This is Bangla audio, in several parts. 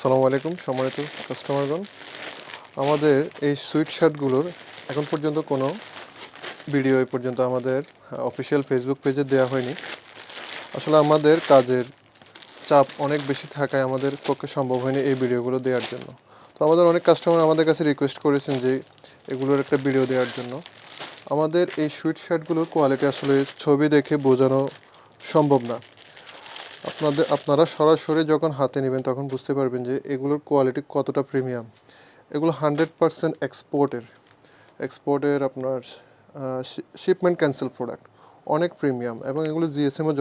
আসসালামু আলাইকুম সম্মানিত কাস্টমারগণ। আমাদের এই সুইট শার্টগুলোর এখন পর্যন্ত কোনো ভিডিও এই পর্যন্ত আমাদের অফিসিয়াল ফেসবুক পেজে দেওয়া হয়নি। আসলে আমাদের কাজের চাপ অনেক বেশি থাকায় আমাদের পক্ষে সম্ভব হয়নি এই ভিডিওগুলো দেওয়ার জন্য। তো আমাদের অনেক কাস্টমার আমাদের কাছে রিকোয়েস্ট করেছেন যে এগুলোর একটা ভিডিও দেওয়ার জন্য। আমাদের এই সুইট শার্টগুলোর কোয়ালিটি আসলে ছবি দেখে বোঝানো সম্ভব না। আপনারা সরাসরি যখন হাতে নেবেন তখন বুঝতে পারবেন যে এগুলোর কোয়ালিটি কতটা প্রিমিয়াম। এগুলো 100% এক্সপোর্টের আপনার শিপমেন্ট ক্যান্সেল প্রোডাক্ট, অনেক প্রিমিয়াম এবং এগুলো জিএসএমও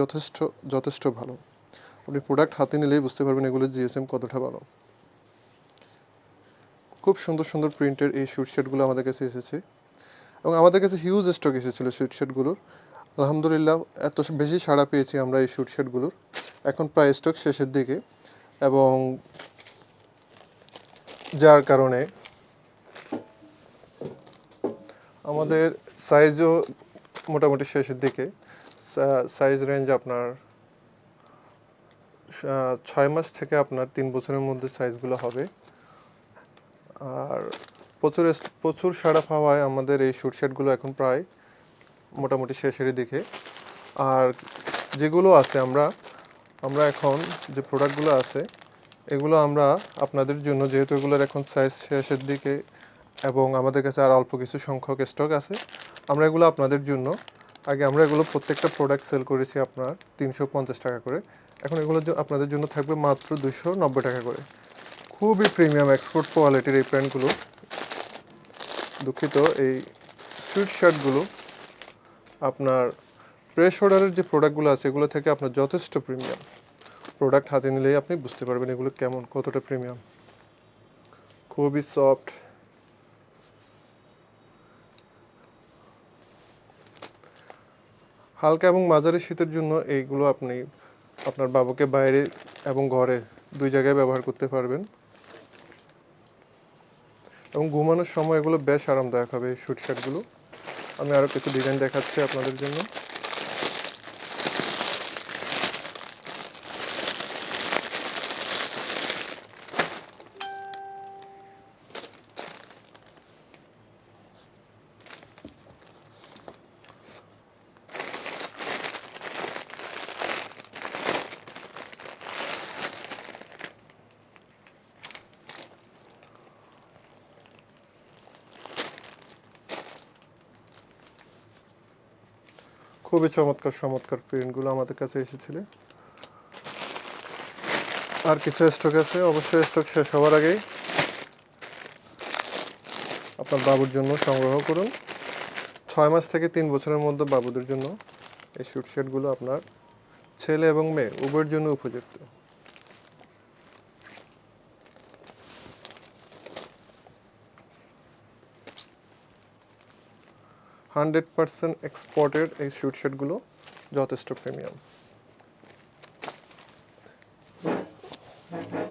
যথেষ্ট ভালো। আপনি প্রোডাক্ট হাতে নিলেই বুঝতে পারবেন এগুলো জিএসএম কতটা ভালো। খুব সুন্দর সুন্দর প্রিন্টের এই সুইটশার্টগুলো আমাদের কাছে এসেছে এবং আমাদের কাছে হিউজ স্টক এসেছিলো সুইটশার্টগুলোর। আলহামদুলিল্লাহ এত বেশি সাড়া পেয়েছি আমরা এই সুইটশার্টগুলোর। এখন প্রায় স্টক শেষের দিকে এবং যার কারণে আমাদের সাইজও মোটামুটি শেষের দিকে। সাইজ রেঞ্জ আপনার 6 মাস থেকে আপনার 3 বছরের মধ্যে সাইজগুলো হবে। আর প্রচুর সাড়া পাওয়ায় আমাদের এই শুটশার্টগুলো এখন প্রায় মোটামুটি শেষের দিকে। আর যেগুলো আছে আমরা এখন যে প্রোডাক্টগুলো আছে এগুলো আমরা আপনাদের জন্য, যেহেতু এগুলোর এখন সাইজ শেষের দিকে এবং আমাদের কাছে আর অল্প কিছু সংখ্যক স্টক আছে, আমরা এগুলো আপনাদের জন্য আমরা এগুলো প্রত্যেকটা প্রোডাক্ট সেল করেছি আপনার 350 টাকা করে। এখন এগুলো আপনাদের জন্য থাকবে মাত্র 290 টাকা করে। খুবই প্রিমিয়াম এক্সপোর্ট কোয়ালিটির এই প্যান্টগুলো, দুঃখিত, এই সুইট শার্টগুলো আপনার প্রেস অর্ডারের যে প্রোডাক্টগুলো আছে এগুলো থেকে আপনার যথেষ্ট প্রিমিয়াম। প্রোডাক্ট হাতে নিলেই আপনি বুঝতে পারবেন এগুলো কতটা প্রিমিয়াম। খুবই সফট, হালকা এবং মাঝারি শীতের জন্য এইগুলো আপনি আপনার বাবুকে বাইরে এবং ঘরে দুই জায়গায় ব্যবহার করতে পারবেন এবং ঘুমানোর সময় এগুলো বেশ আরামদায়ক হবে এই সুট শার্টগুলো। আমি আরও কিছু ডিজাইন দেখাচ্ছি আপনাদের জন্য। খুবই চমৎকার প্রিন্টগুলো আমাদের কাছে এসেছিল। আর কিছু স্টক আছে, অবশ্যই স্টক শেষ হওয়ার আগেই আপনার বাবুর জন্য সংগ্রহ করুন। 6 মাস থেকে 3 বছরের মধ্যে বাবুদের জন্য এই স্যুট শার্টগুলো আপনার ছেলে এবং মেয়ে উভয়ের জন্য উপযুক্ত। হান্ড্রেড পার্সেন্ট এক্সপোর্টেড এই স্যুট শার্টগুলো যথেষ্ট প্রিমিয়াম।